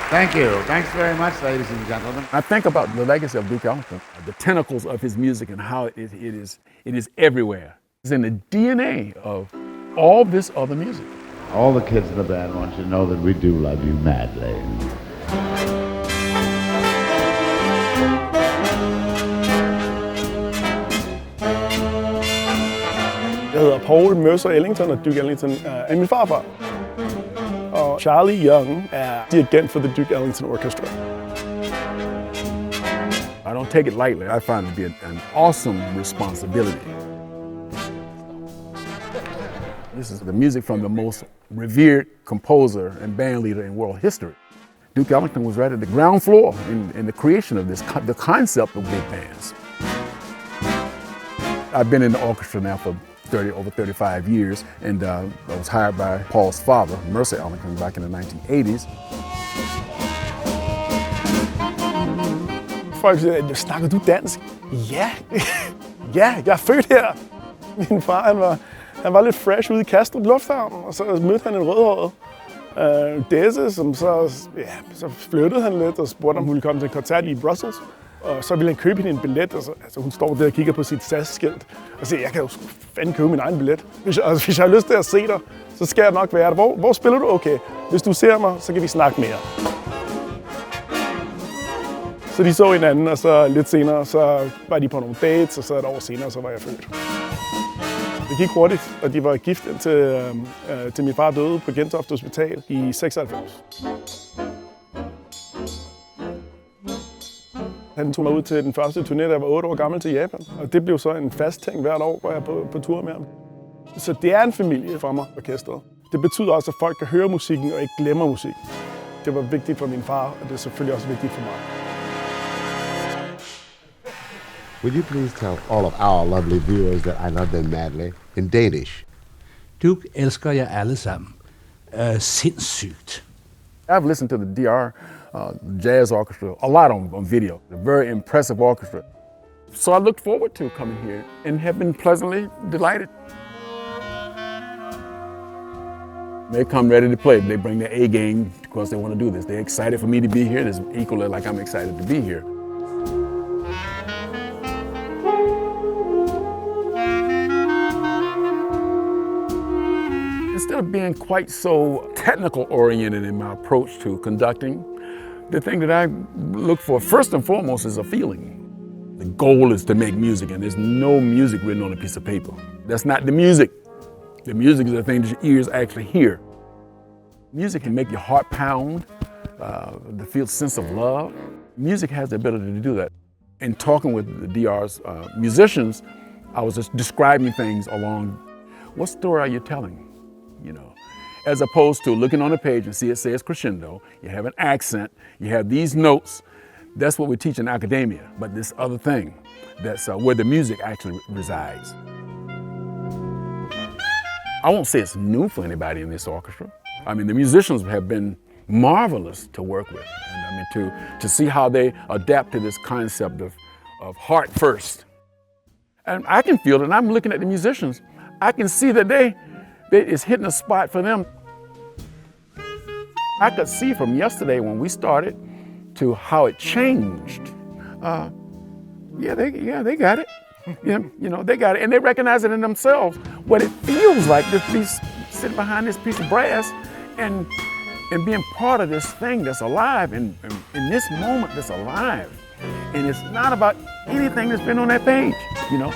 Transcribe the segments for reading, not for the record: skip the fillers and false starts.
Thank you. Thanks very much, ladies and gentlemen. I think about the legacy of Duke Ellington, the tentacles of his music and how it is everywhere. It's in the DNA of all this other music. All the kids in the band want you to know that we do love you madly. Jeg hedder Paul Ellington, og Duke Ellington er min farfar. Og Charlie Young er dirigent for the Duke Ellington Orchestra. I don't take it lightly. I find it to be an awesome responsibility. This is the music from the most revered composer and bandleader in world history. Duke Ellington was right at the ground floor in the creation of this, the concept of big bands. I've been in the orchestra now for over 35 years, and I was hired by Paul's father, Mercer Ellington, back in the 1980s. Folk siger, snakker du dansk? Ja, ja, jeg er født her. Min far, han var lidt fresh ude i Kastrup Lufthavn, og så mødte han en rødhåret Desse, som så flyttede han lidt og spurgte, om hun ville komme til en koncert i Brussels. Og så ville han købe hende en billet, og så hun står der og kigger på sit SAS-skilt og siger, jeg kan jo fandme købe min egen billet. Hvis jeg har lyst til at se dig, så skal jeg nok være der. Hvor spiller du? Okay, hvis du ser mig, så kan vi snakke mere. Så de så hinanden, og så lidt senere, så var de på nogle dates, og så et år senere, så var jeg født. Det gik hurtigt, og de var gift til min far døde på Gentofte Hospital i 96. Han tog mig ud til den første turné, da jeg var 8 år gammel til Japan. Og det blev så en fast ting hvert år, hvor jeg er på tur med ham. Så det er en familie for mig, orkestret. Det betyder også, at folk kan høre musikken og ikke glemmer musikken. Det var vigtigt for min far, og det er selvfølgelig også vigtigt for mig. Will you please tell all of our lovely viewers that I love them madly in Danish? Duke elsker jer alle sammen. Sindssygt. I've listened to the DR Jazz Orchestra a lot on video. A very impressive orchestra. So I looked forward to coming here and have been pleasantly delighted. They come ready to play. They bring their A game because they want to do this. They're excited for me to be here. It's equally like I'm excited to be here. Instead of being quite so technical oriented in my approach to conducting, the thing that I look for first and foremost is a feeling. The goal is to make music, and there's no music written on a piece of paper. That's not the music. The music is the thing that your ears actually hear. Music can make your heart pound, to feel a sense of love. Music has the ability to do that. In talking with the DR's musicians, I was just describing things along, what story are you telling? You know, as opposed to looking on the page and see it says crescendo, you have an accent, you have these notes. That's what we teach in academia, but this other thing, that's where the music actually resides. I won't say it's new for anybody in this orchestra. I mean, the musicians have been marvelous to work with, and I mean to see how they adapt to this concept of heart first. And I can feel it, and I'm looking at the musicians, I can see that it's hitting a spot for them. I could see from yesterday when we started to how it changed. They got it. You know, they got it, and they recognize it in themselves. What it feels like to be sitting behind this piece of brass and being part of this thing that's alive, and in this moment that's alive. And it's not about anything that's been on that page, you know.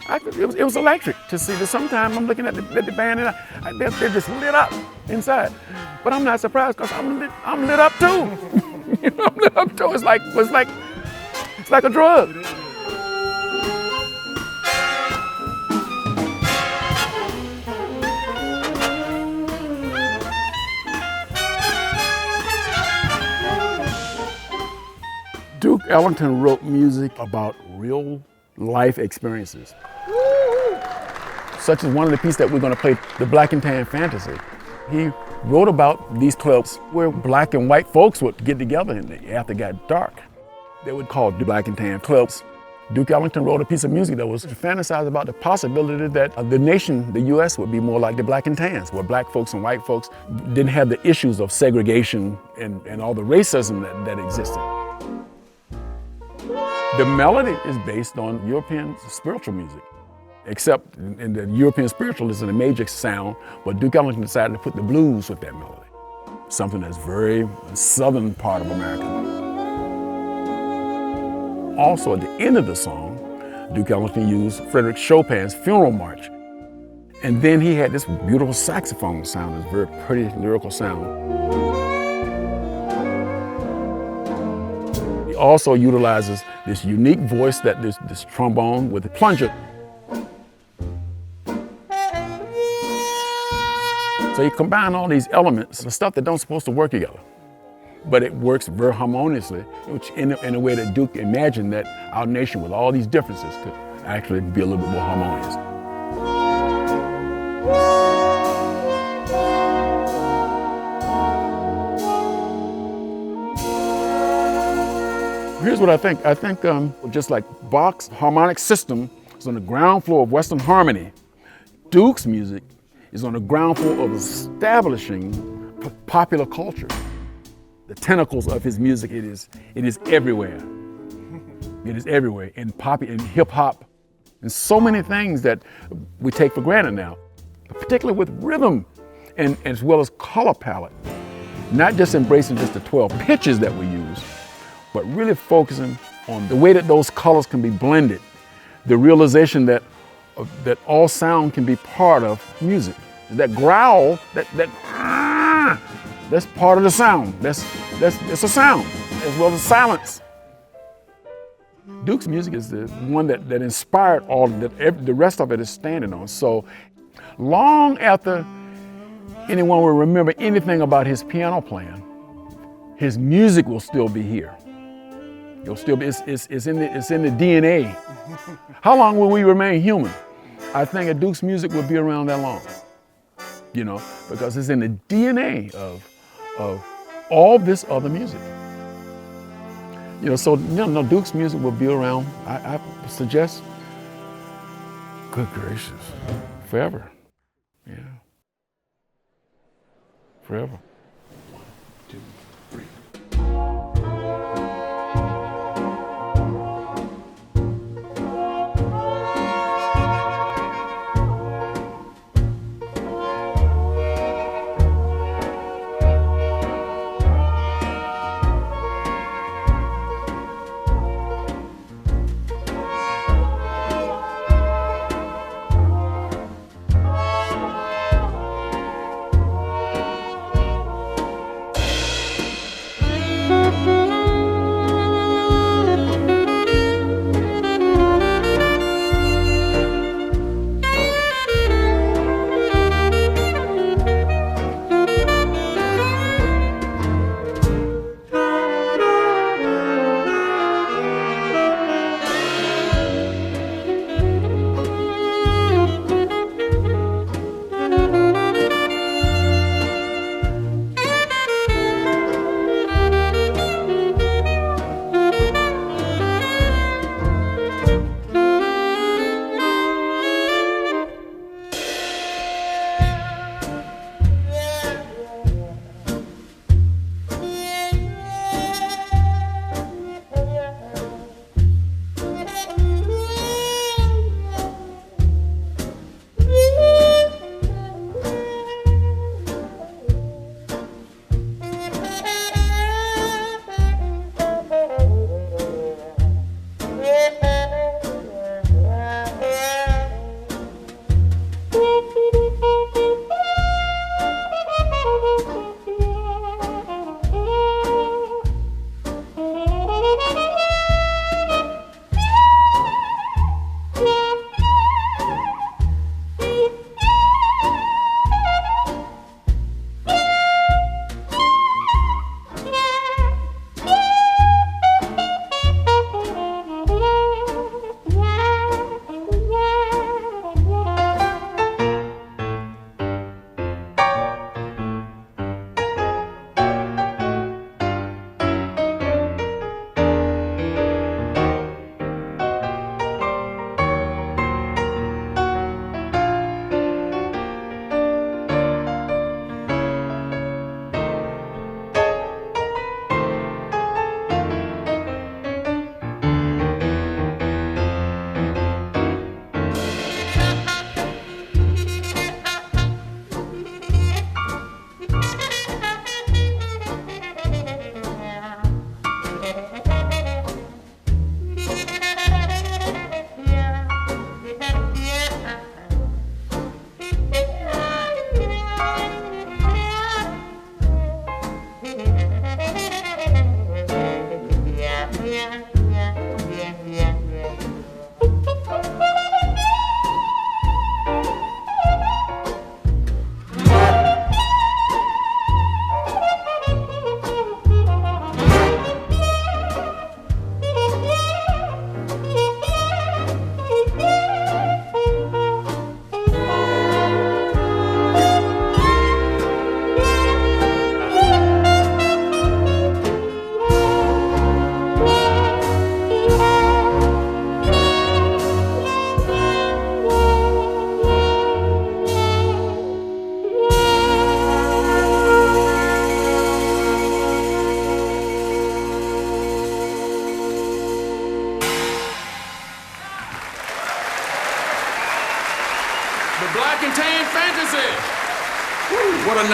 It was electric to see that. Sometimes I'm looking at the band and they're just lit up inside. But I'm not surprised because I'm lit up too. You know, I'm lit up too. It's like a drug. Duke Ellington wrote music about real life experiences. Such as one of the pieces that we're going to play, the Black and Tan Fantasy. He wrote about these clubs where black and white folks would get together after it got dark. They would call the Black and Tan clubs. Duke Ellington wrote a piece of music that was to fantasize about the possibility that the nation, the U.S., would be more like the black and tans, where black folks and white folks didn't have the issues of segregation and all the racism that existed. The melody is based on European spiritual music, except in the European spiritual is a major sound, but Duke Ellington decided to put the blues with that melody, something that's very southern part of America. Also, at the end of the song, Duke Ellington used Frédéric Chopin's Funeral March. And then he had this beautiful saxophone sound, this very pretty lyrical sound. He also utilizes this unique voice, that this trombone with the plunger. So you combine all these elements, the stuff that don't supposed to work together, but it works very harmoniously, which in a way that Duke imagined that our nation with all these differences could actually be a little bit more harmonious. Here's what I think. I think just like Bach's harmonic system is on the ground floor of Western harmony, Duke's music is on the ground floor of establishing popular culture. The tentacles of his music, it is everywhere. It is everywhere, in pop, in hip hop, and so many things that we take for granted now, particularly with rhythm and as well as color palette. Not just embracing just the 12 pitches that we use, but really focusing on the way that those colors can be blended. The realization that all sound can be part of music. That growl, that's part of the sound. It's a sound, as well as silence. Duke's music is the one that inspired all that. The rest of it is standing on. So long after anyone will remember anything about his piano playing, his music will still be here. It'll still be. It's in the DNA. How long will we remain human? I think that Duke's music will be around that long. You know, because it's in the DNA of all this other music. You know, so no, Duke's music will be around, I suggest, good gracious, forever. Yeah. Forever. 1, 2, 3.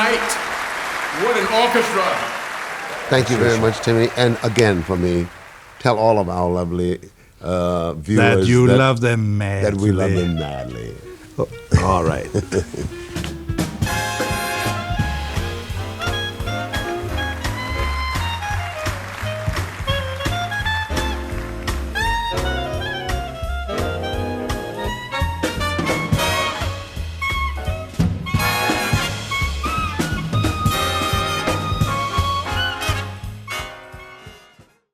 night. What an orchestra. Thank you very much, Timmy. And again, for me, tell all of our lovely viewers That you love them madly. That we love them madly. All right.